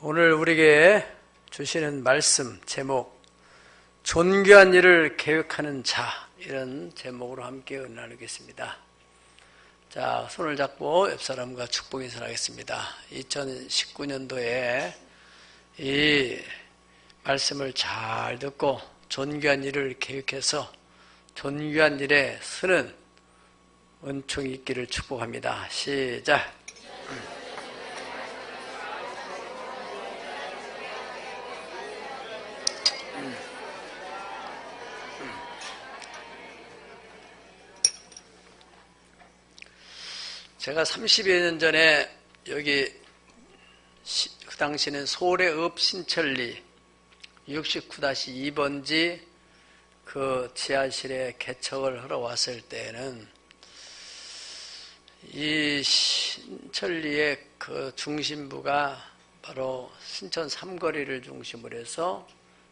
오늘 우리에게 주시는 말씀 제목, 존귀한 일을 계획하는 자, 이런 제목으로 함께 나누겠습니다. 자, 손을 잡고 옆사람과 축복 인사를 하겠습니다. 2019년도에 이 말씀을 잘 듣고 존귀한 일을 계획해서 존귀한 일에 쓰는 은총이 있기를 축복합니다. 시작! 제가 30여 년 전에 여기 그 당시는 소래읍 신천리 69-2번지 그 지하실에 개척을 하러 왔을 때에는 이 신천리의 그 중심부가 바로 신천 삼거리를 중심으로 해서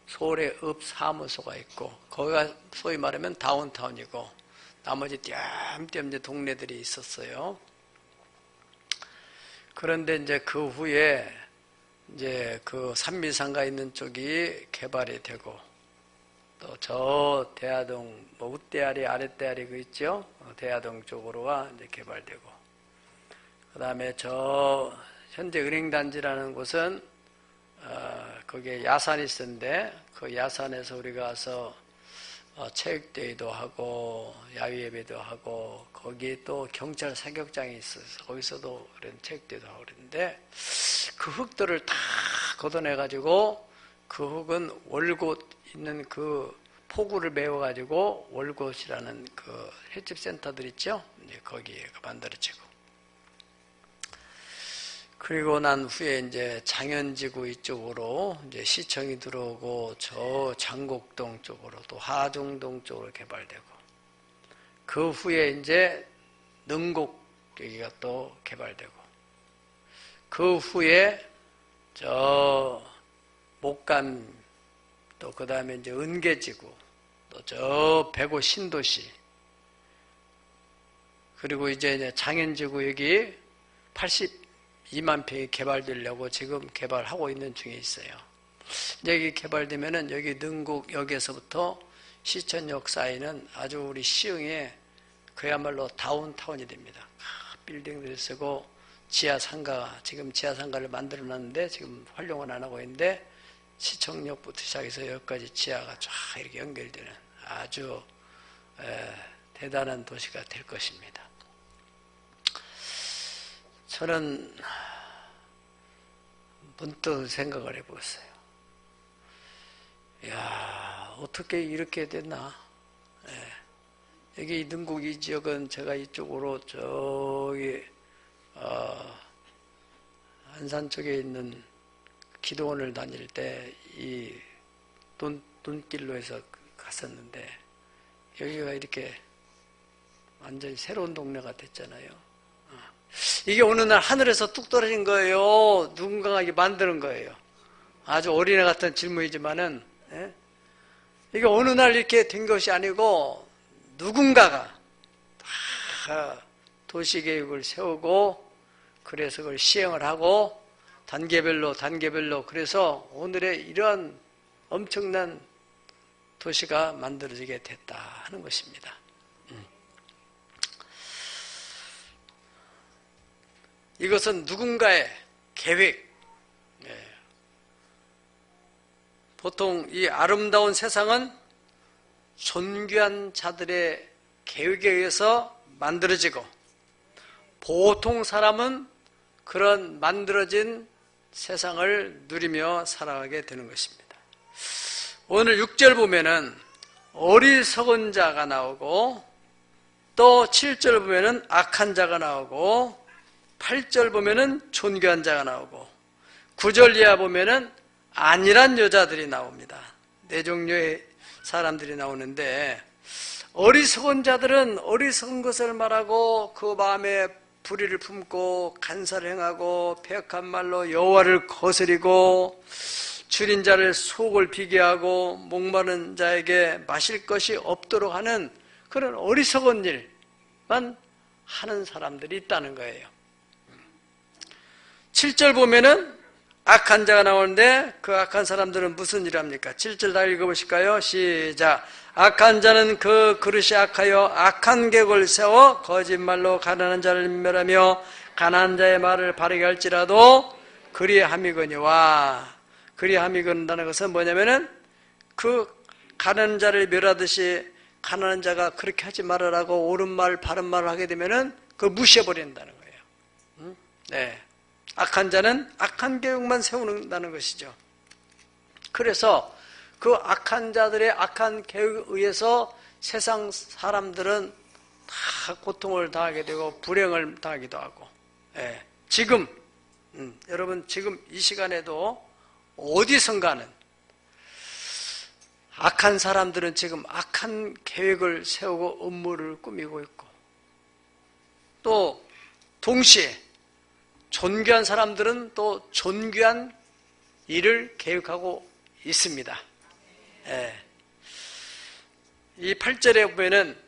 소래읍 사무소가 있고, 거기가 소위 말하면 다운타운이고 나머지 띄엄띄엄 이제 동네들이 있었어요. 그런데 이제 그 후에 이제 그 산미상가 있는 쪽이 개발이 되고, 또 저 대하동, 뭐 윗대아리, 아랫대아리 그 있죠? 대하동 쪽으로와 이제 개발되고, 그 다음에 저 현재 은행단지라는 곳은 거기에 야산이 있었는데, 그 야산에서 우리가 가서 체육대회도 하고 야외예배도 하고, 거기에 또 경찰 사격장이 있어서 거기서도 그런 체육대회도 하고 그랬는데, 그 흙들을 다 걷어내가지고 그 흙은 월곶 있는 그 포구를 메워가지고 월곶이라는 그 횟집 센터들 있죠? 이제 거기에 만들어지고, 그리고 난 후에 이제 장현지구 이쪽으로 이제 시청이 들어오고, 저 장곡동 쪽으로 또 하중동 쪽으로 개발되고, 그 후에 이제 능곡 여기가 또 개발되고, 그 후에 저 목감, 또 그 다음에 이제 은계지구, 또 저 배고 신도시, 그리고 이제 장현지구 여기 82만 평이 개발되려고 지금 개발하고 있는 중에 있어요. 여기 개발되면은 여기 능곡역에서부터 시천역 사이는 아주 우리 시흥에 그야말로 다운타운이 됩니다. 빌딩들을 쓰고 지하상가, 지금 지하상가를 만들어 놨는데 지금 활용은 안 하고 있는데, 시청역부터 시작해서 여기까지 지하가 쫙 이렇게 연결되는 아주 대단한 도시가 될 것입니다. 저는 문득 생각을 해보았어요. 이야, 어떻게 이렇게 됐나? 여기 능곡 이 지역은 제가 이쪽으로 저기 안산 쪽에 있는 기도원을 다닐 때 이 눈길로 해서 갔었는데, 여기가 이렇게 완전히 새로운 동네가 됐잖아요. 이게 어느 날 하늘에서 뚝 떨어진 거예요? 누군가가 이게 만드는 거예요? 아주 어린애 같은 질문이지만은, 이게 어느 날 이렇게 된 것이 아니고 누군가가 다 도시계획을 세우고, 그래서 그걸 시행을 하고 단계별로 그래서 오늘의 이런 엄청난 도시가 만들어지게 됐다 하는 것입니다. 이것은 누군가의 계획. 보통 이 아름다운 세상은 존귀한 자들의 계획에 의해서 만들어지고, 보통 사람은 그런 만들어진 세상을 누리며 살아가게 되는 것입니다. 오늘 6절 보면은 어리석은 자가 나오고, 또 7절 보면은 악한 자가 나오고, 8절 보면은 존귀한 자가 나오고, 9절 이하 보면은 안일한 여자들이 나옵니다. 네 종류의 사람들이 나오는데, 어리석은 자들은 어리석은 것을 말하고 그 마음에 불의를 품고 간사를 행하고 패역한 말로 여호와를 거스리고 줄인 자를 속을 비게 하고 목마른 자에게 마실 것이 없도록 하는 그런 어리석은 일만 하는 사람들이 있다는 거예요. 7절 보면은 악한 자가 나오는데 그 악한 사람들은 무슨 일을 합니까? 7절 다 읽어보실까요? 시작. 악한 자는 그 그릇이 악하여 악한 계획을 세워 거짓말로 가난한 자를 멸하며 가난한 자의 말을 바르게 할지라도 그리함이거니와. 그리함이건다는 것은 뭐냐면은 그 가난한 자를 멸하듯이 가난한 자가 그렇게 하지 말으라고 옳은 말 바른 말을 하게 되면은 그걸 무시해버린다는 거예요. 네. 악한 자는 악한 계획만 세우는다는 것이죠. 그래서 그 악한 자들의 악한 계획에 의해서 세상 사람들은 다 고통을 당하게 되고 불행을 당하기도 하고. 예. 지금 여러분 지금 이 시간에도 어디선가는 악한 사람들은 지금 악한 계획을 세우고 음모를 꾸미고 있고, 또 동시에 존귀한 사람들은 또 존귀한 일을 계획하고 있습니다. 예. 이 8절에 보면은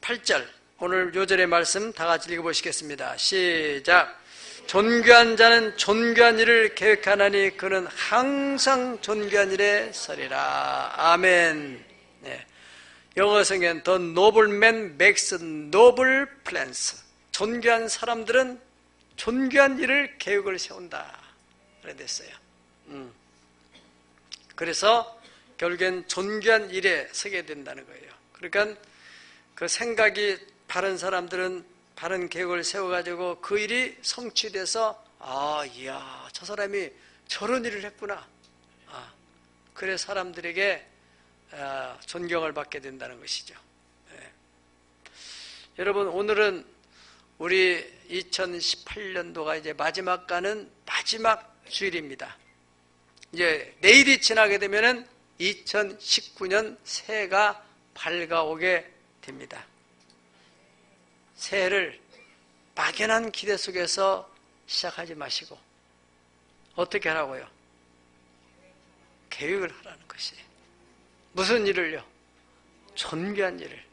8절 오늘 요절의 말씀 다 같이 읽어보시겠습니다. 시작. 존귀한 자는 존귀한 일을 계획하나니 그는 항상 존귀한 일에 서리라. 아멘. 네. 영어 성경 The noble man makes noble plans. 존귀한 사람들은 존귀한 일을 계획을 세운다. 그래 됐어요. 그래서 결국엔 존귀한 일에 서게 된다는 거예요. 그러니까 그 생각이 바른 사람들은 바른 계획을 세워가지고 그 일이 성취돼서 이야 저 사람이 저런 일을 했구나. 그래 사람들에게 존경을 받게 된다는 것이죠. 네. 여러분 오늘은 우리 2018년도가 이제 마지막 가는 마지막 주일입니다. 이제 내일이 지나게 되면은 2019년 새해가 밝아오게 됩니다. 새해를 막연한 기대 속에서 시작하지 마시고 어떻게 하라고요? 계획을 하라는 것이. 무슨 일을요? 존귀한 일을.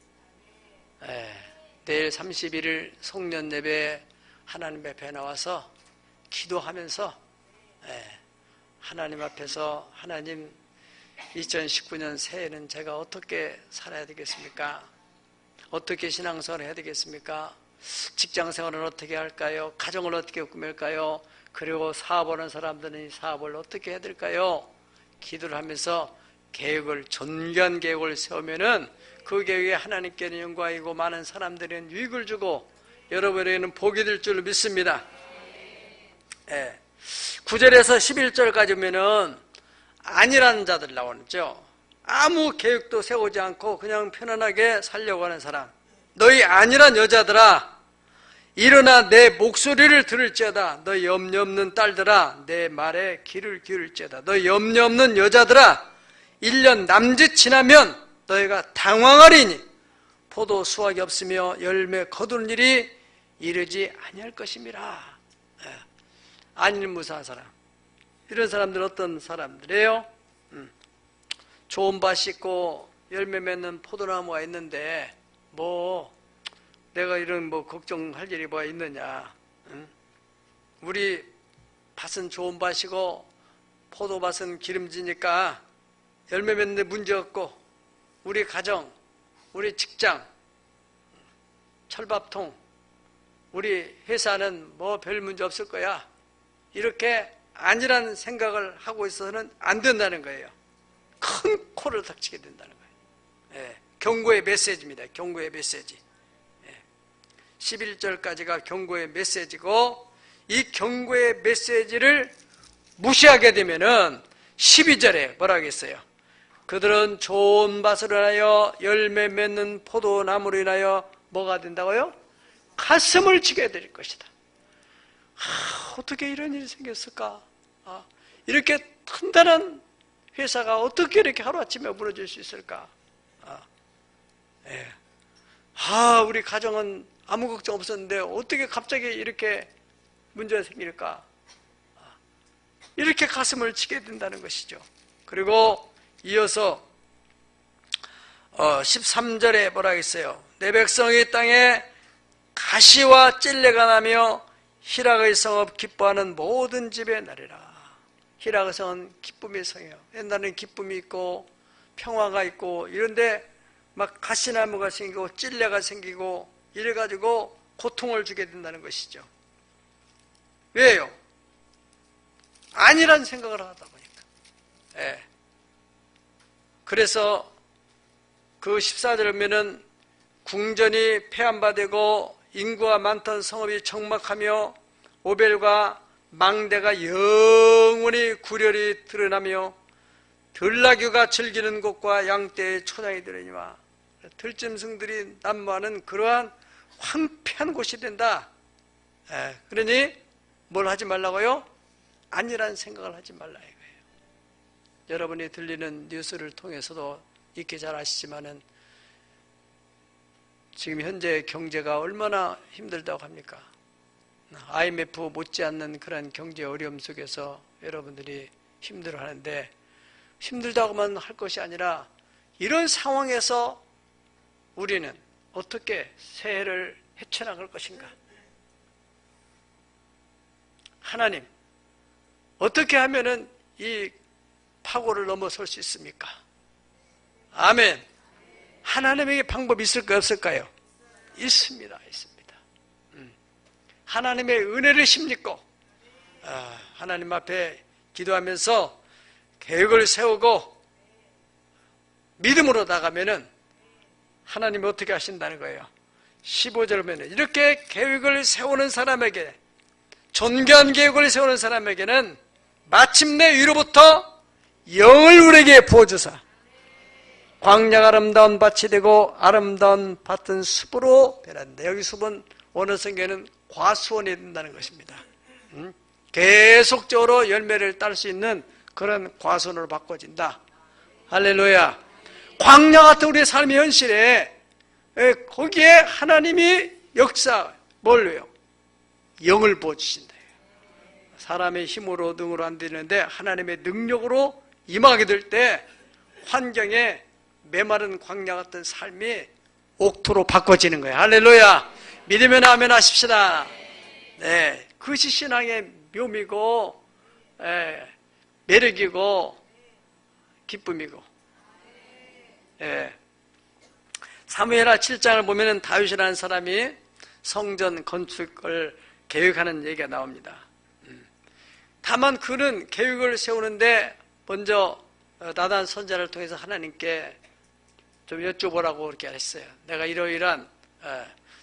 내일 31일 송년 예배 하나님 앞에 나와서 기도하면서 하나님 앞에서 하나님 2019년 새해는 제가 어떻게 살아야 되겠습니까? 어떻게 신앙생활을 해야 되겠습니까? 직장생활은 어떻게 할까요? 가정을 어떻게 꾸밀까요? 그리고 사업하는 사람들은 이 사업을 어떻게 해야 될까요? 기도를 하면서 계획을 존귀한 계획을 세우면은 그 계획에 하나님께는 영광이고 많은 사람들에게는 유익을 주고 여러분에게는 복이 될 줄 믿습니다. 9절에서 11절까지 보면은 아니라는 자들 나오죠. 아무 계획도 세우지 않고 그냥 편안하게 살려고 하는 사람. 너희 아니란 여자들아, 일어나 내 목소리를 들을지어다. 너희 염려 없는 딸들아, 내 말에 귀를 기울지어다. 너희 염려 없는 여자들아, 1년 남짓 지나면 너희가 당황하리니 포도 수확이 없으며 열매 거두는 일이 이르지 아니할 것임이라. 아니는 무사한 사람. 이런 사람들은 어떤 사람들이에요? 좋은 밭이 있고 열매 맺는 포도나무가 있는데 내가 이런 걱정할 일이 뭐가 있느냐. 우리 밭은 좋은 밭이고 포도밭은 기름지니까 열매 맺는데 문제 없고 우리 가정, 우리 직장, 철밥통, 우리 회사는 별 문제 없을 거야. 이렇게 아니라는 생각을 하고 있어서는 안 된다는 거예요. 큰 코를 닥치게 된다는 거예요. 경고의 메시지입니다. 경고의 메시지. 11절까지가 경고의 메시지고 이 경고의 메시지를 무시하게 되면은 12절에 뭐라고 했어요? 그들은 좋은 밭을 인하여 열매 맺는 포도나무로 인하여 뭐가 된다고요? 가슴을 치게 될 것이다. 어떻게 이런 일이 생겼을까? 이렇게 단단한 회사가 어떻게 이렇게 하루아침에 무너질 수 있을까? 우리 가정은 아무 걱정 없었는데 어떻게 갑자기 이렇게 문제가 생길까? 이렇게 가슴을 치게 된다는 것이죠. 그리고 이어서 13절에 뭐라 했어요? 내 백성이 땅에 가시와 찔레가 나며 희락의 성읍 기뻐하는 모든 집에 나리라. 희락의 성은 기쁨의 성이에요. 옛날에는 기쁨이 있고 평화가 있고 이런데 막 가시나무가 생기고 찔레가 생기고 이래가지고 고통을 주게 된다는 것이죠. 왜요? 아니란 생각을 하다 보니까. 예. 그래서 그 14절 보면은 궁전이 폐함바되고 인구가 많던 성읍이 적막하며 오벨과 망대가 영원히 구렬이 드러나며 들나귀가 즐기는 곳과 양떼의 초장이 되려니와 들짐승들이 난무하는 그러한 황폐한 곳이 된다. 그러니 뭘 하지 말라고요? 아니란 생각을 하지 말라 이거예요. 여러분이 들리는 뉴스를 통해서도 익히 잘 아시지만은 지금 현재 경제가 얼마나 힘들다고 합니까? IMF 못지않는 그런 경제 어려움 속에서 여러분들이 힘들어하는데 힘들다고만 할 것이 아니라 이런 상황에서 우리는 어떻게 새해를 헤쳐나갈 것인가? 하나님, 어떻게 하면은 이 파고를 넘어설 수 있습니까? 아멘. 하나님에게 방법이 있을까요? 없을까요? 있습니다. 있습니다. 하나님의 은혜를 힘입고 하나님 앞에 기도하면서 계획을 세우고 믿음으로 나가면은 하나님이 어떻게 하신다는 거예요? 15절 보면 이렇게 계획을 세우는 사람에게 존귀한 계획을 세우는 사람에게는 마침내 위로부터 영을 우리에게 부어주사 광야가 아름다운 밭이 되고 아름다운 밭은 숲으로 변한다. 여기 숲은 어느 성경에는 과수원이 된다는 것입니다. 계속적으로 열매를 딸 수 있는 그런 과수원으로 바꿔진다. 할렐루야. 광야 같은 우리의 삶의 현실에 거기에 하나님이 역사 뭘 해요? 영을 부어주신다. 사람의 힘으로 능으로 안 되는데 하나님의 능력으로 임하게 될 때 환경에 메마른 광야 같은 삶이 옥토로 바꿔지는 거예요. 할렐루야. 믿으면 아멘 하십시다. 네, 그것이 신앙의 묘미고 매력이고 기쁨이고. 사무엘하 7장을 보면 다윗이라는 사람이 성전 건축을 계획하는 얘기가 나옵니다. 다만 그는 계획을 세우는데 먼저 나단 선지자를 통해서 하나님께 좀 여쭤보라고 그렇게 했어요. 내가 이러이러한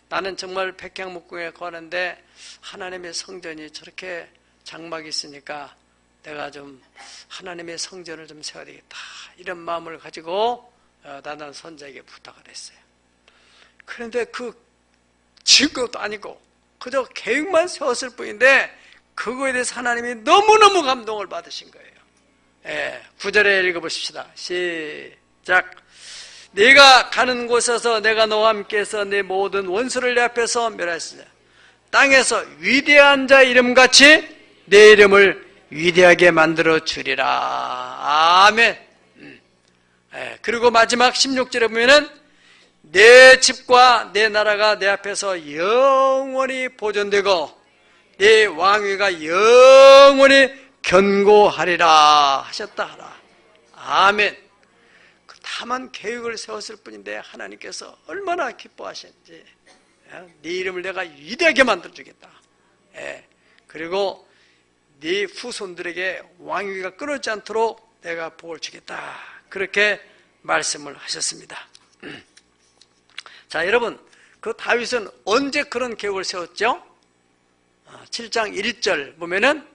나는 정말 백향목궁에 거하는데 하나님의 성전이 저렇게 장막이 있으니까 내가 좀 하나님의 성전을 좀 세워야 되겠다. 이런 마음을 가지고 나단 선지자에게 부탁을 했어요. 그런데 그 지은 것도 아니고 그저 계획만 세웠을 뿐인데 그거에 대해서 하나님이 너무너무 감동을 받으신 거예요. 9절에 읽어보십시다. 시작. 네가 가는 곳에서 내가 너와 함께해서 내 모든 원수를 내 앞에서 멸하였으냐. 땅에서 위대한 자 이름같이 내 이름을 위대하게 만들어 주리라. 아멘. 그리고 마지막 16절에 보면은 내 집과 내 나라가 내 앞에서 영원히 보존되고 내 왕위가 영원히 견고하리라 하셨다 하라. 아멘. 다만 계획을 세웠을 뿐인데 하나님께서 얼마나 기뻐하시는지. 네 이름을 내가 위대하게 만들어주겠다. 그리고 네 후손들에게 왕위가 끊어지지 않도록 내가 복을 주겠다. 그렇게 말씀을 하셨습니다. 자, 여러분, 그 다윗은 언제 그런 계획을 세웠죠? 7장 1절 보면은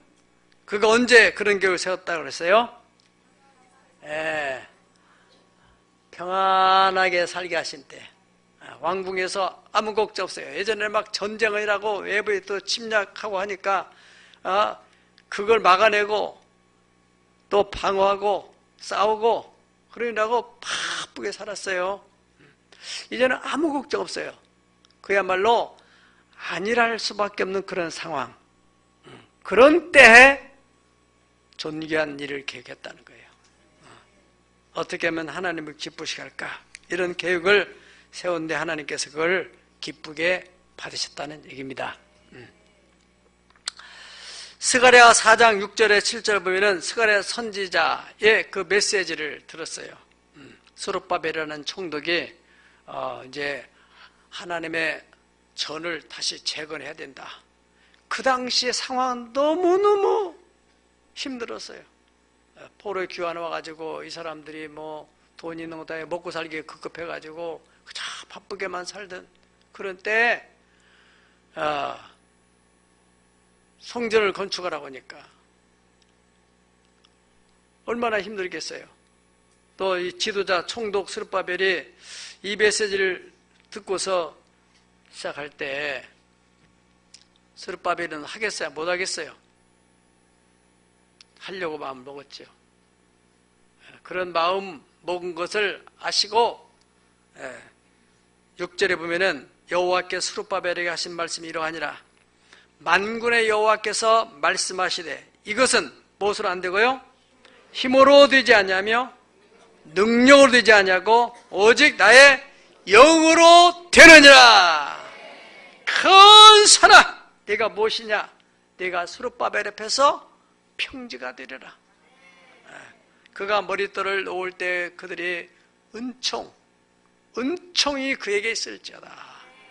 그가 언제 그런 계획을 세웠다고 그랬어요? 평안하게 살게 하신 때, 왕궁에서 아무 걱정 없어요. 예전에 막 전쟁을 일하고 외부에 또 침략하고 하니까 그걸 막아내고 또 방어하고 싸우고 그러느라고 바쁘게 살았어요. 이제는 아무 걱정 없어요. 그야말로 안일할 수밖에 없는 그런 상황. 그런 때에 존귀한 일을 계획했다는 거예요. 어떻게 하면 하나님을 기쁘시게 할까? 이런 계획을 세운데 하나님께서 그걸 기쁘게 받으셨다는 얘기입니다. 스가랴 4장 6절에 7절에 보면은 스가랴 선지자의 그 메시지를 들었어요. 스룹바벨이라는 총독이 이제 하나님의 전을 다시 재건해야 된다. 그 당시의 상황은 너무너무 힘들었어요. 포로에 귀환 와가지고 이 사람들이 뭐 돈 있는 것도 아니고 먹고 살기에 급급해가지고 그저 바쁘게만 살던 그런 때에 성전을 건축하라고 하니까 얼마나 힘들겠어요. 또 이 지도자 총독 스룹바벨이 이 메시지를 듣고서 시작할 때 스룹바벨은 하겠어요? 못 하겠어요? 하려고 마음 먹었죠. 그런 마음 먹은 것을 아시고 6절에 보면은 여호와께 스룹바벨에게 하신 말씀이 이러하니라. 만군의 여호와께서 말씀하시되 이것은 무엇으로 안 되고요? 힘으로 되지 않냐며 능력으로 되지 않냐고 오직 나의 영으로 되느니라. 큰 사람, 네가 무엇이냐? 네가 스룹바벨 앞에서 평지가 되리라. 그가 머릿돌을 놓을 때 그들이 은총이 그에게 있을지어다.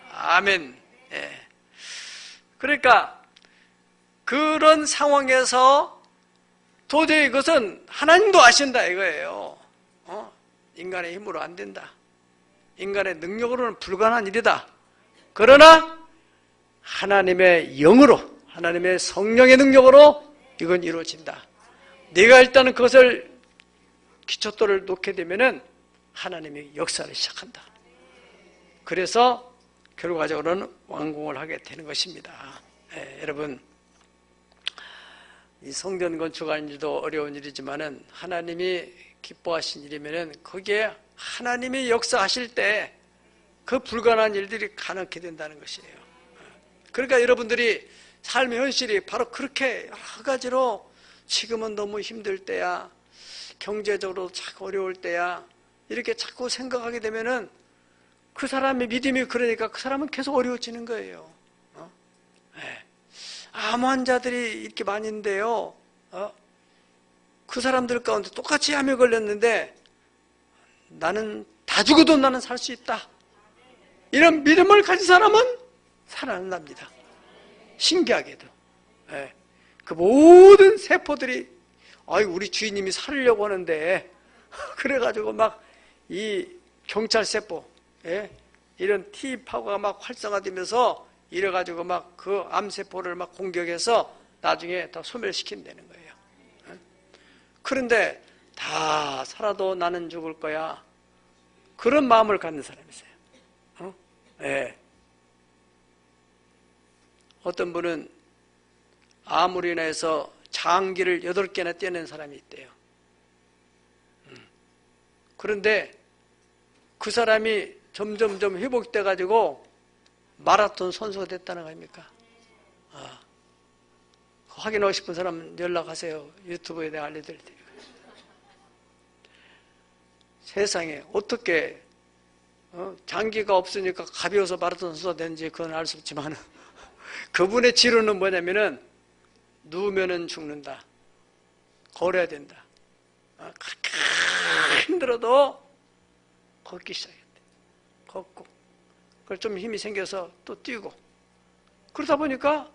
아멘. 예. 그러니까 그런 상황에서 도저히 이것은 하나님도 아신다 이거예요. 인간의 힘으로 안 된다. 인간의 능력으로는 불가능한 일이다. 그러나 하나님의 영으로, 하나님의 성령의 능력으로 이건 이루어진다. 네가 일단은 그것을 기초돌을 놓게 되면은 하나님이 역사를 시작한다. 그래서 결과적으로는 완공을 하게 되는 것입니다. 여러분, 이 성전 건축하는 일도 어려운 일이지만은 하나님이 기뻐하신 일이면은 거기에 하나님이 역사하실 때 그 불가능한 일들이 가능하게 된다는 것이에요. 그러니까 여러분들이 삶의 현실이 바로 그렇게 여러 가지로 지금은 너무 힘들 때야, 경제적으로 자꾸 어려울 때야, 이렇게 자꾸 생각하게 되면은 그 사람의 믿음이 그러니까 그 사람은 계속 어려워지는 거예요. 암 환자들이 이렇게 많이 있는데요. 그 사람들 가운데 똑같이 암에 걸렸는데 나는 다 죽어도 나는 살 수 있다. 이런 믿음을 가진 사람은 살아난답니다. 신기하게도. 그 모든 세포들이 우리 주인님이 살으려고 하는데 그래가지고 막 이 경찰세포 이런 T파고가 막 활성화되면서 이래가지고 막 그 암세포를 막 공격해서 나중에 다 소멸시킨다는 거예요. 그런데 다 살아도 나는 죽을 거야. 그런 마음을 갖는 사람이세요. 어떤 분은 암으로 인해서 장기를 8개나 떼는 사람이 있대요. 그런데 그 사람이 점점점 회복돼 가지고 마라톤 선수가 됐다는 거 아닙니까? 확인하고 싶은 사람 연락하세요. 유튜브에 내가 알려드릴 테니까. 세상에 어떻게 장기가 없으니까 가벼워서 마라톤 선수가 되는지 그건 알 수 없지만 그분의 치료는 뭐냐면은 누우면은 죽는다. 걸어야 된다. 그렇게 힘들어도 걷기 시작했대. 걷고 그걸 좀 힘이 생겨서 또 뛰고 그러다 보니까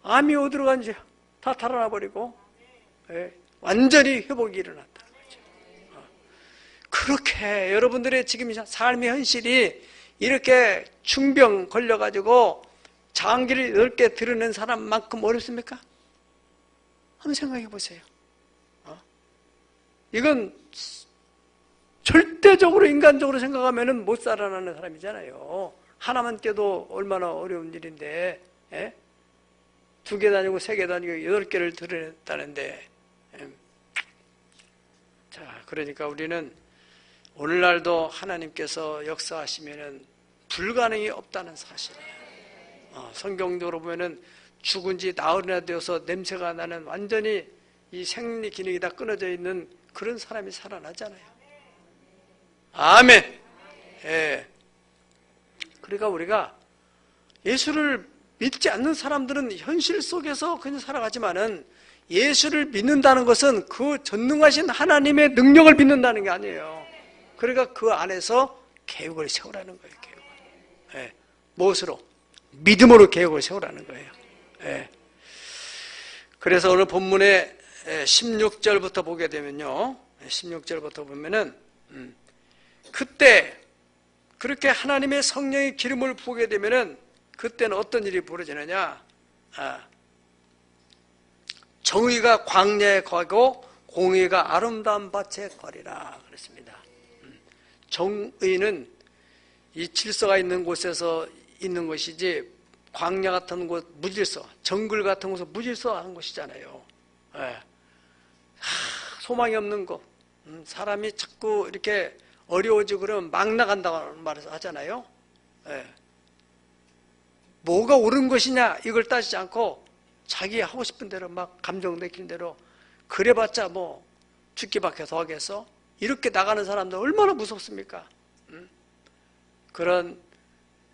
암이 어디로 간지 다 달아나 버리고 완전히 회복이 일어났다는 거죠. 그렇게 여러분들의 지금 삶의 현실이 이렇게 중병 걸려가지고 장기를 넓게 드러낸 사람만큼 어렵습니까? 한번 생각해 보세요. 이건 절대적으로 인간적으로 생각하면 못 살아나는 사람이잖아요. 하나만 깨도 얼마나 어려운 일인데 2개 다니고 3개 다니고 8개를 드러냈다는데 자, 그러니까 우리는 오늘날도 하나님께서 역사하시면은 불가능이 없다는 사실이에요. 성경적으로 보면은 죽은 지 나흘이나 되어서 냄새가 나는 완전히 이 생리 기능이 다 끊어져 있는 그런 사람이 살아나잖아요. 아멘. 그러니까 우리가 예수를 믿지 않는 사람들은 현실 속에서 그냥 살아가지만은 예수를 믿는다는 것은 그 전능하신 하나님의 능력을 믿는다는 게 아니에요. 그러니까 그 안에서 계획을 세우라는 거예요. 계획을. 예. 무엇으로? 믿음으로 계획을 세우라는 거예요. 예. 그래서 오늘 본문의 16절부터 보게 되면요, 16절부터 보면은 그때 그렇게 하나님의 성령의 기름을 부게 되면은 그때는 어떤 일이 벌어지느냐? 정의가 광야에 거하고 공의가 아름다운 밭에 거리라 그랬습니다. 정의는 이 질서가 있는 곳에서 있는 것이지 광야 같은 곳, 무질서, 정글 같은 곳은 무질서한 곳이잖아요. 예. 소망이 없는 곳, 사람이 자꾸 이렇게 어려워지고 그러면 막 나간다고 말을 하잖아요. 예. 뭐가 옳은 것이냐 이걸 따지지 않고 자기 하고 싶은 대로 막 감정 내키는 대로 그래봤자 뭐 죽기밖에 더 하겠어? 이렇게 나가는 사람들 얼마나 무섭습니까? 그런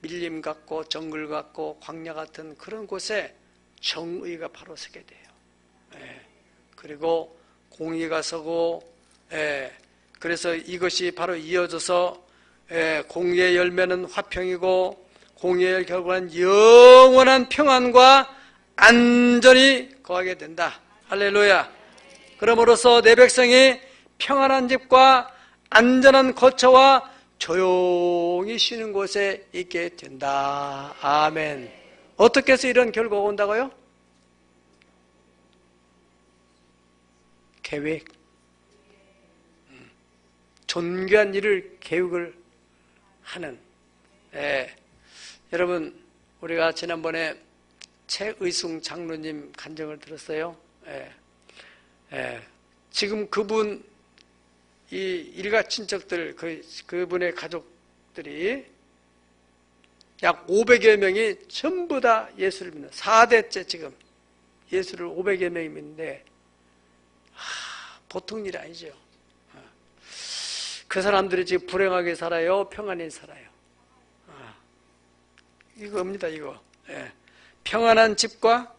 밀림 같고 정글 같고 광야 같은 그런 곳에 정의가 바로 서게 돼요. 예. 그리고 공의가 서고, 예. 그래서 이것이 바로 이어져서, 예. 공의의 열매는 화평이고 공의의 결과는 영원한 평안과 안전이 거하게 된다. 할렐루야. 그러므로서 내 백성이 평안한 집과 안전한 거처와 조용히 쉬는 곳에 있게 된다. 아멘. 어떻게 해서 이런 결과가 온다고요? 계획. 존귀한 일을 계획을 하는. 예. 여러분, 우리가 지난번에 최의승 장로님 간증을 들었어요. 예. 예. 지금 그분 이 일가 친척들, 그분의 가족들이 약 500여 명이 전부 다 예수를 믿는 4대째 지금 예수를 500여 명이 믿는데 보통 일이 아니죠. 그 사람들이 지금 불행하게 살아요? 평안히 살아요? 이겁니다, 이거. 예. 평안한 집과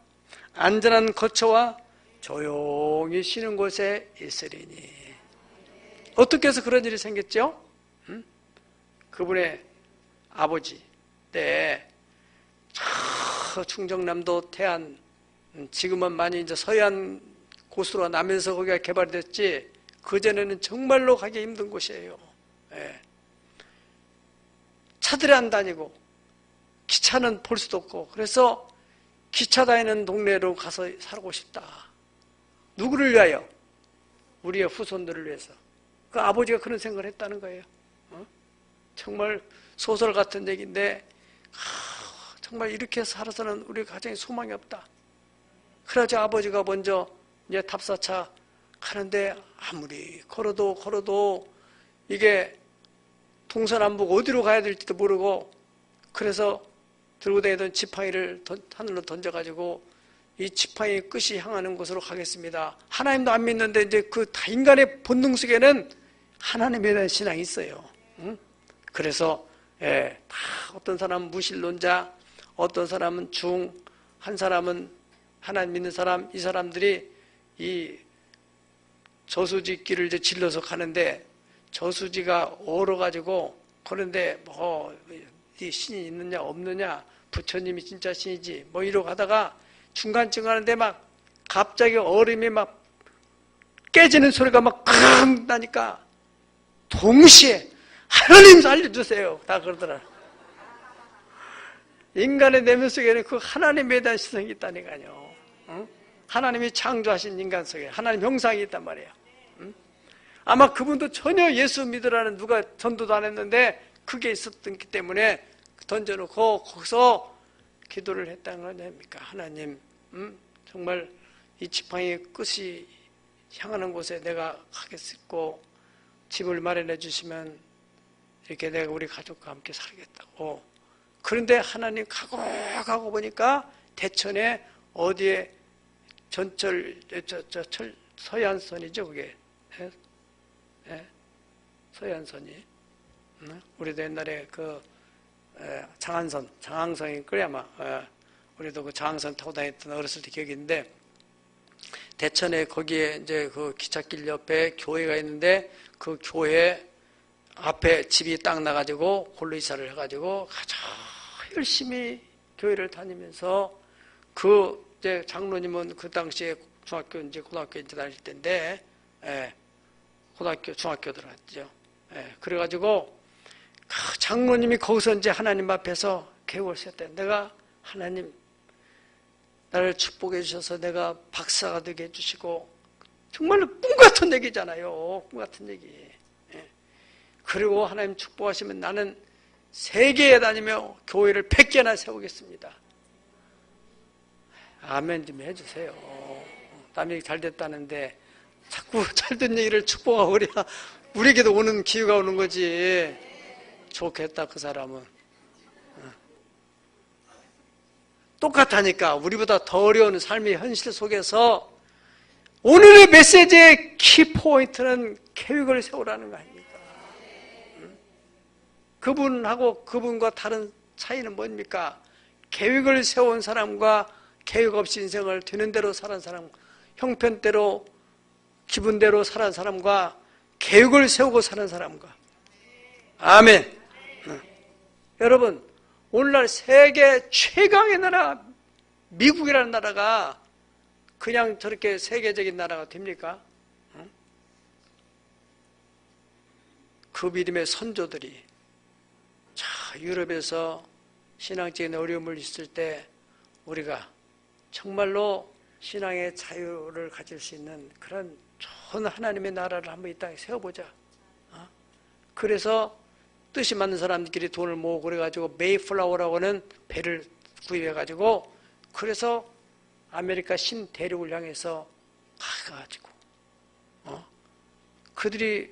안전한 거처와 조용히 쉬는 곳에 있으리니. 어떻게 해서 그런 일이 생겼죠? 그분의 아버지 때 충정남도 태안, 지금은 많이 이제 서해안 곳으로 나면서 거기가 개발됐지 그전에는 정말로 가기 힘든 곳이에요. 예. 차들이 안 다니고 기차는 볼 수도 없고 그래서 기차 다니는 동네로 가서 살고 싶다. 누구를 위하여? 우리의 후손들을 위해서. 그 아버지가 그런 생각을 했다는 거예요. 정말 소설 같은 얘기인데 정말 이렇게 살아서는 우리 가정에 소망이 없다. 그래서 아버지가 먼저 이제 탑사차 가는데 아무리 걸어도 이게 동서남북 어디로 가야 될지도 모르고 그래서 들고 다니던 지팡이를 하늘로 던져가지고 이 지팡이 끝이 향하는 곳으로 가겠습니다. 하나님도 안 믿는데 이제 그 다 인간의 본능 속에는 하나님에 대한 신앙이 있어요. 응? 그래서 다 어떤 사람은 무신론자, 어떤 사람은 한 사람은 하나님 믿는 사람, 이 사람들이 이 저수지 길을 이제 질러서 가는데 저수지가 얼어가지고 그런데 뭐 이 신이 있느냐 없느냐, 부처님이 진짜 신이지 뭐 이러고 가다가 중간쯤 가는데 막 갑자기 얼음이 막 깨지는 소리가 막 쾅 나니까 동시에 하나님 살려주세요 다 그러더라. 인간의 내면 속에는 그 하나님에 대한 시선이 있다니까요. 응? 하나님이 창조하신 인간 속에 하나님 형상이 있단 말이에요. 응? 아마 그분도 전혀 예수 믿으라는 누가 전도도 안 했는데 그게 있었기 때문에 던져놓고 거기서 기도를 했다는 건 아닙니까? 하나님, 정말 이 지팡이 끝이 향하는 곳에 내가 가겠고 집을 마련해 주시면 이렇게 내가 우리 가족과 함께 살겠다고. 그런데 하나님 가고 보니까 대천에 어디에 서해안선이죠 그게. 서해안선이. 우리도 옛날에 그 장항선일 거야 아마. 우리도 그 저항선 타고 다녔던 어렸을 때 기억이 있는데, 대천에 거기에 이제 그 기찻길 옆에 교회가 있는데, 그 교회 앞에 집이 딱 나가지고 홀로 이사를 해가지고 아주 열심히 교회를 다니면서, 그 이제 장로님은 그 당시에 중학교 이제 고등학교 이제 다닐 때인데, 고등학교 중학교 들어갔죠. 그래가지고 그 장로님이 거기서 이제 하나님 앞에서 개월 세웠대. 내가 하나님 나를 축복해 주셔서 내가 박사가 되게 해주시고, 정말로 꿈 같은 얘기잖아요. 꿈 같은 얘기. 그리고 하나님 축복하시면 나는 세계에 다니며 교회를 100개나 세우겠습니다. 아멘 좀 해주세요. 남이 잘 됐다는데 자꾸 잘된 얘기를 축복하고 그래야 우리에게도 오는 기회가 오는 거지. 좋겠다 그 사람은. 똑같다니까. 우리보다 더 어려운 삶의 현실 속에서 오늘의 메시지의 키포인트는 계획을 세우라는 거 아닙니까? 그분하고 그분과 다른 차이는 뭡니까? 계획을 세운 사람과 계획 없이 인생을 되는 대로 사는 사람, 형편대로 기분대로 사는 사람과 계획을 세우고 사는 사람과. 아멘. 여러분, 오늘날 세계 최강의 나라 미국이라는 나라가 그냥 저렇게 세계적인 나라가 됩니까? 그 믿음의 선조들이 유럽에서 신앙적인 어려움을 있을 때 우리가 정말로 신앙의 자유를 가질 수 있는 그런 좋은 하나님의 나라를 한번 이 땅에 세워보자. 그래서 뜻이 맞는 사람들끼리 돈을 모으고 그래가지고 메이플라워라고 하는 배를 구입해가지고, 그래서 아메리카 신대륙을 향해서 가가지고 그들이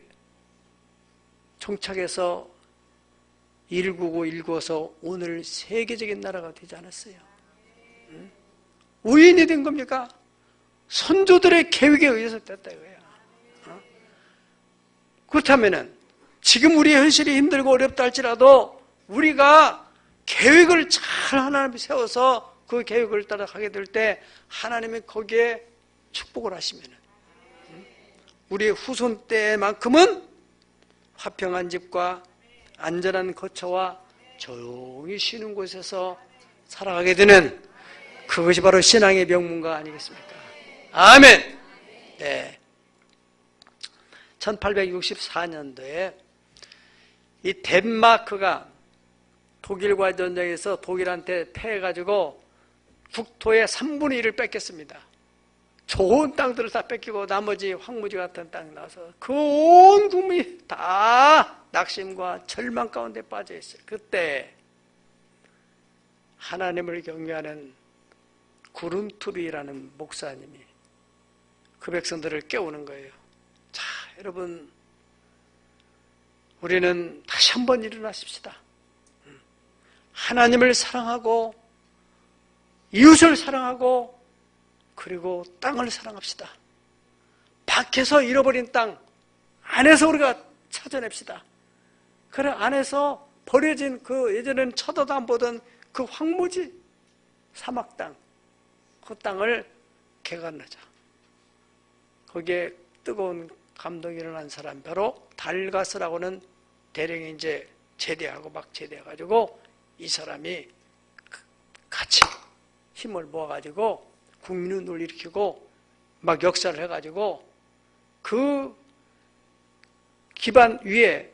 정착해서 일구어서 오늘 세계적인 나라가 되지 않았어요. 우연이 된 겁니까? 선조들의 계획에 의해서 됐다 이거야. 그렇다면은 지금 우리의 현실이 힘들고 어렵다 할지라도 우리가 계획을 잘 하나님이 세워서 그 계획을 따라 가게 될 때 하나님이 거기에 축복을 하시면은 우리의 후손 때만큼은 화평한 집과 안전한 거처와 조용히 쉬는 곳에서 살아가게 되는, 그것이 바로 신앙의 명문가 아니겠습니까? 아멘. 네. 1864년도에 이 덴마크가 독일과 전쟁에서 독일한테 패해가지고 국토의 3분의 1을 뺏겼습니다. 좋은 땅들을 다 뺏기고 나머지 황무지 같은 땅이 나와서 그 온 국민이 다 낙심과 절망 가운데 빠져 있어요. 그때 하나님을 경외하는 구룬투비라는 목사님이 그 백성들을 깨우는 거예요. 자, 여러분, 우리는 다시 한번 일어나십시다. 하나님을 사랑하고 이웃을 사랑하고 그리고 땅을 사랑합시다. 밖에서 잃어버린 땅, 안에서 우리가 찾아냅시다. 그래, 안에서 버려진 그 예전에는 쳐다도 안 보던 그 황무지 사막 땅, 그 땅을 개간하자. 거기에 뜨거운 감동이 일어난 사람, 바로 달가스라고는 대령이 이제 제대하고 막 제대해가지고 이 사람이 같이 힘을 모아가지고 국민운동을 일으키고 막 역사를 해가지고 그 기반 위에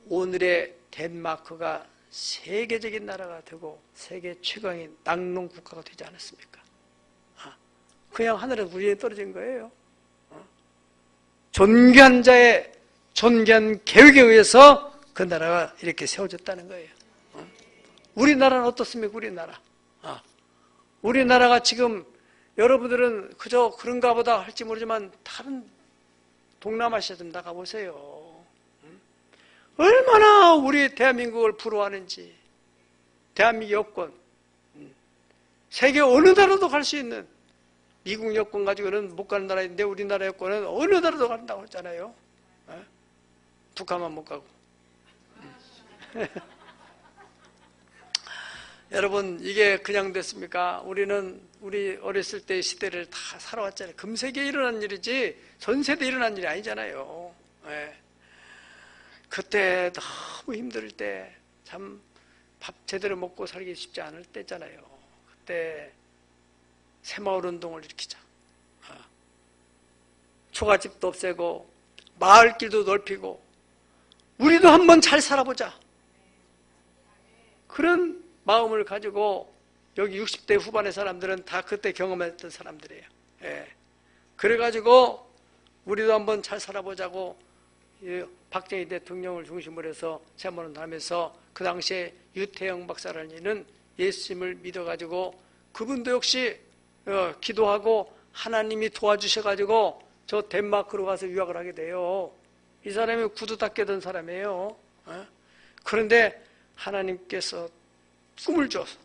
오늘의 덴마크가 세계적인 나라가 되고 세계 최강의 낙농 국가가 되지 않았습니까? 그냥 하늘에서 우리에 떨어진 거예요. 존귀한 자의 존귀한 계획에 의해서 그 나라가 이렇게 세워졌다는 거예요. 우리나라는 어떻습니까? 우리나라가 지금 여러분들은 그저 그런가 보다 할지 모르지만 다른 동남아시아 좀 나가보세요. 얼마나 우리 대한민국을 부러워하는지. 대한민국 여권, 세계 어느 나라도 갈 수 있는, 미국 여권 가지고는 못 가는 나라인데 우리나라 여권은 어느 나라도 간다고 했잖아요. 북한만 못 가고. 여러분, 이게 그냥 됐습니까? 우리 어렸을 때 시대를 다 살아왔잖아요. 금세기에 일어난 일이지 전 세대에 일어난 일이 아니잖아요. 예. 그때 너무 힘들 때, 참 밥 제대로 먹고 살기 쉽지 않을 때잖아요. 그때 새마을 운동을 일으키자. 초가집도 없애고 마을길도 넓히고 우리도 한번 잘 살아보자. 그런 마음을 가지고 여기 60대 후반의 사람들은 다 그때 경험했던 사람들이에요. 예. 그래가지고 우리도 한번 잘 살아보자고 박정희 대통령을 중심으로 해서 세모는 하면서 그 당시에 유태영 박사라는 이는 예수님을 믿어가지고 그분도 역시 기도하고 하나님이 도와주셔가지고 저 덴마크로 가서 유학을 하게 돼요. 이 사람이 구두 닦게 된 사람이에요. 그런데 하나님께서 꿈을 줘서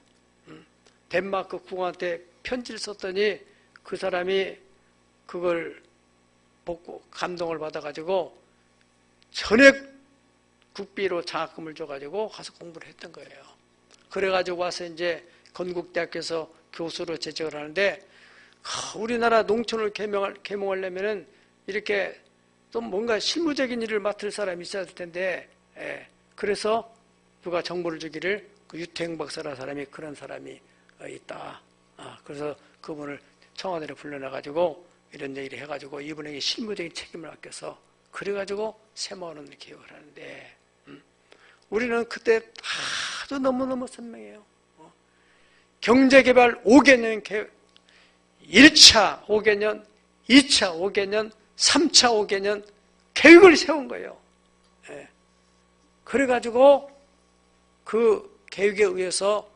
덴마크 국왕한테 편지를 썼더니 그 사람이 그걸 보고 감동을 받아가지고 전액 국비로 장학금을 줘가지고 가서 공부를 했던 거예요. 그래가지고 와서 이제 건국대학교에서 교수로 재직을 하는데, 우리나라 농촌을 계몽하려면은 이렇게 또 뭔가 실무적인 일을 맡을 사람이 있어야 될 텐데, 그래서 누가 정보를 주기를 그 유태영 박사라는 사람이 그런 사람이 있다. 그래서 그분을 청와대로 불러놔가지고 이런 얘기를 해가지고 이분에게 실무적인 책임을 맡겨서 그래가지고 새마을운동 개혁을 하는데, 우리는 그때 아주 너무너무 선명해요. 경제개발 5개년 계획, 1차 5개년, 2차 5개년, 3차 5개년 계획을 세운 거예요. 그래가지고 그 계획에 의해서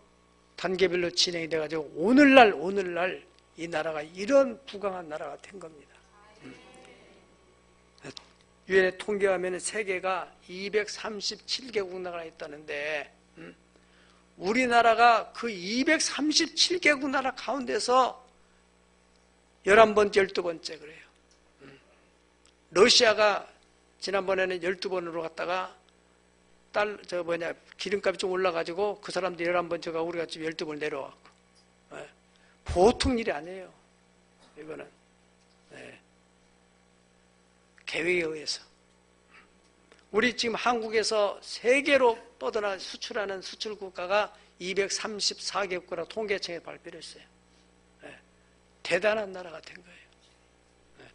단계별로 진행이 돼가지고 오늘날 이 나라가 이런 부강한 나라가 된 겁니다. 유엔의 통계하면 세계가 237개국 나라가 있다는데, 우리나라가 그 237개국 나라 가운데서 11번째, 12번째 그래요. 러시아가 지난번에는 12번으로 갔다가 기름값이 좀 올라가지고 그 사람들이 11번째가 우리가 지금 12번 내려왔고. 보통 일이 아니에요. 이거는. 계획에 의해서. 우리 지금 한국에서 세계로 뻗어나 수출하는 수출 국가가 234개국이라 통계청에 발표를 했어요. 대단한 나라가 된 거예요.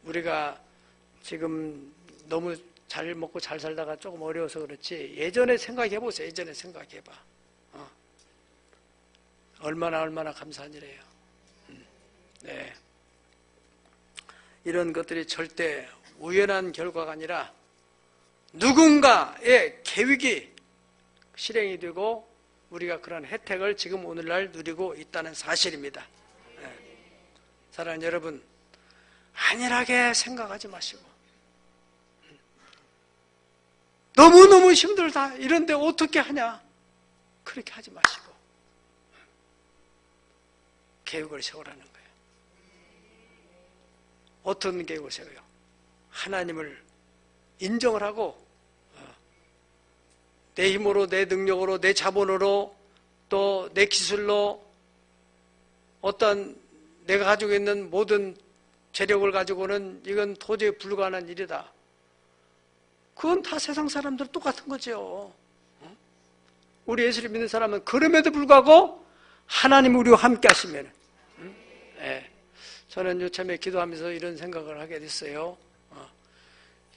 우리가 지금 너무 잘 먹고 잘 살다가 조금 어려워서 그렇지, 예전에 생각해 보세요. 예전에 생각해 봐. 얼마나 감사한 일이에요. 네. 이런 것들이 절대 우연한 결과가 아니라 누군가의 계획이 실행이 되고 우리가 그런 혜택을 지금 오늘날 누리고 있다는 사실입니다. 사랑하는 여러분, 안일하게 생각하지 마시고, 너무너무 힘들다, 이런데 어떻게 하냐, 그렇게 하지 마시고 계획을 세우라는 거예요. 어떤 계획을 세워요? 하나님을 인정을 하고 내 힘으로, 내 능력으로, 내 자본으로, 또 내 기술로 어떤 내가 가지고 있는 모든 재력을 가지고는 이건 도저히 불가능한 일이다. 그건 다 세상 사람들 똑같은 거죠. 우리 예수를 믿는 사람은 그럼에도 불구하고 하나님이 우리와 함께 하시면, 저는 요참에 기도하면서 이런 생각을 하게 됐어요.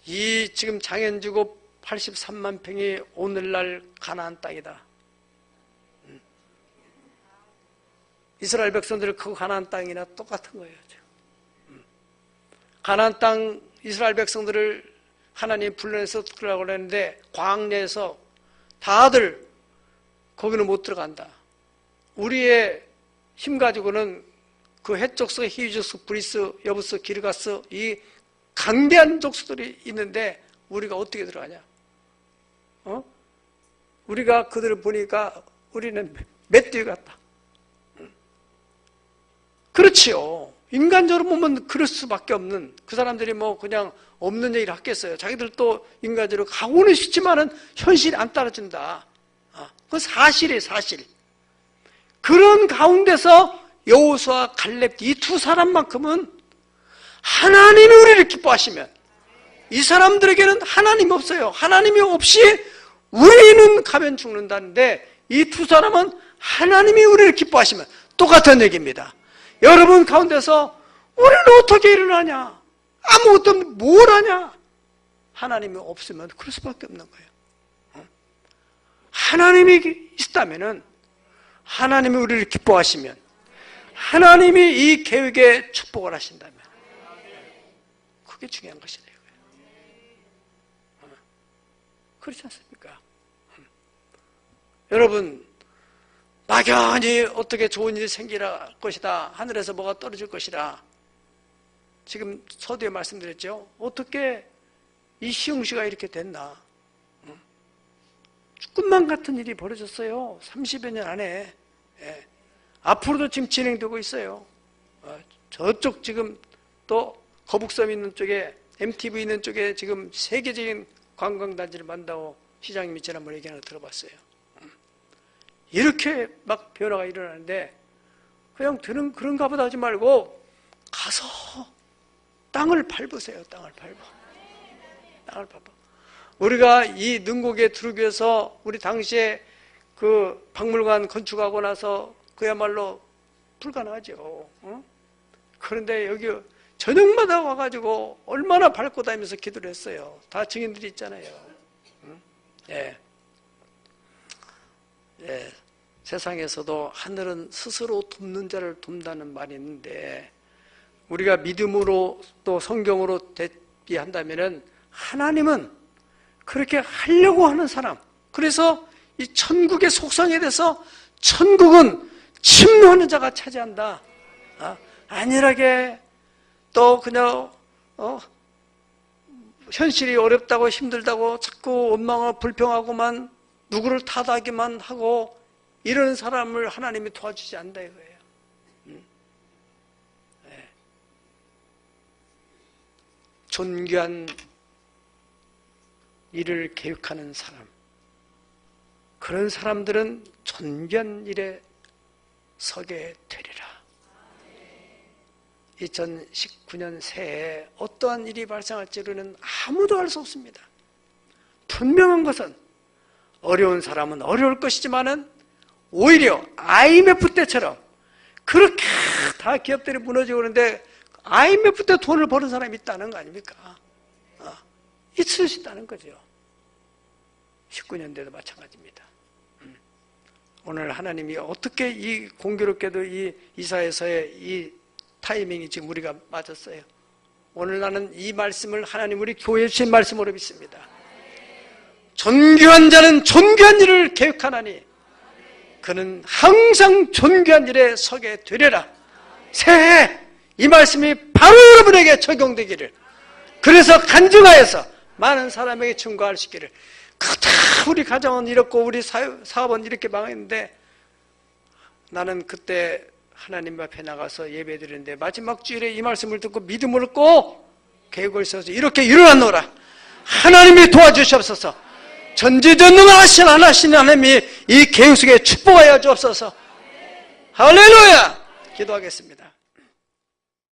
이 지금 장현지구 83만 평이 오늘날 가나안 땅이다. 이스라엘 백성들 그 가나안 땅이나 똑같은 거예요. 가나안 땅 이스라엘 백성들을 하나님 불러내서 들어가려고 했는데 광야에서 다들 거기는 못 들어간다. 우리의 힘 가지고는 그 해족수, 히족수, 브리스, 여부스, 기르가스 이 강대한 족수들이 있는데 우리가 어떻게 들어가냐? 우리가 그들을 보니까 우리는 맷돌 같다. 그렇지요. 인간적으로 보면 그럴 수밖에 없는, 그 사람들이 뭐 그냥 없는 얘기를 하겠어요. 자기들도 인간적으로 가고는 싶지만은 현실이 안 따라준다. 그건 사실이에요, 사실. 그런 가운데서 여호수아 갈렙 이 두 사람만큼은 하나님이 우리를 기뻐하시면, 이 사람들에게는 하나님이 없어요. 하나님이 없이 우리는 가면 죽는다는데 이 두 사람은 하나님이 우리를 기뻐하시면, 똑같은 얘기입니다. 여러분 가운데서 우리는 어떻게 일어나냐, 아무것도 없는데 뭘 하냐, 하나님이 없으면 그럴 수밖에 없는 거예요. 하나님이 있다면은, 하나님이 우리를 기뻐하시면, 하나님이 이 계획에 축복을 하신다면, 그게 중요한 것이래요. 그렇지 않습니까? 여러분, 막연히 어떻게 좋은 일이 생길 것이다, 하늘에서 뭐가 떨어질 것이라, 지금 서두에 말씀드렸죠. 어떻게 이 시흥시가 이렇게 됐나? 꿈만 같은 일이 벌어졌어요. 30여 년 안에. 예. 앞으로도 지금 진행되고 있어요. 저쪽 지금 또 거북섬 있는 쪽에, MTV 있는 쪽에 지금 세계적인 관광단지를 만든다고 시장님이 지난번에 얘기하는 거 들어봤어요. 이렇게 막 변화가 일어나는데, 그냥 드는 그런가 보다 하지 말고 가서 땅을 밟으세요. 땅을 밟아. 땅을 밟아. 우리가 이 능곡에 들어오기 위해서 우리 당시에 그 박물관 건축하고 나서 그야말로 불가능하죠. 그런데 여기 저녁마다 와가지고 얼마나 밟고 다니면서 기도를 했어요. 다 증인들이 있잖아요. 예. 예. 세상에서도 하늘은 스스로 돕는 자를 돕는다는 말이 있는데, 우리가 믿음으로 또 성경으로 대비한다면은 하나님은 그렇게 하려고 하는 사람, 그래서 이 천국의 속성에 대해서 천국은 침노하는 자가 차지한다. 안일하게 또 그냥 현실이 어렵다고 힘들다고 자꾸 원망하고 불평하고만 누구를 탓하기만 하고 이런 사람을 하나님이 도와주지 않는다 이거예요. 네. 존귀한 일을 계획하는 사람, 그런 사람들은 존귀한 일에 서게 되리라. 2019년 새해에 어떠한 일이 발생할지는 아무도 알 수 없습니다. 분명한 것은 어려운 사람은 어려울 것이지만은 오히려 IMF 때처럼 그렇게 다 기업들이 무너지고 그러는데 IMF 때 돈을 버는 사람이 있다는 거 아닙니까? 있을 수 있다는 거죠. 19년대도 마찬가지입니다. 오늘 하나님이 어떻게 이 공교롭게도 이 이사야서의 이 타이밍이 지금 우리가 맞았어요. 오늘 나는 이 말씀을 하나님 우리 교회에 주신 말씀으로 믿습니다. 존귀한 자는 존귀한 일을 계획하나니 그는 항상 존귀한 일에 서게 되리라. 새해 이 말씀이 바로 여러분에게 적용되기를, 그래서 간증하여서 많은 사람에게 증거할 수 있기를. 그다 우리 가정은 이렇고 우리 사업은 이렇게 망했는데, 나는 그때 하나님 앞에 나가서 예배드리는데 마지막 주일에 이 말씀을 듣고 믿음을 꼭 계획을 세워서 이렇게 일어나노라. 하나님이 도와주시옵소서. 전지전능하신 하나님이 이 계획 속에 축복하여 주옵소서. 할렐루야. 기도하겠습니다.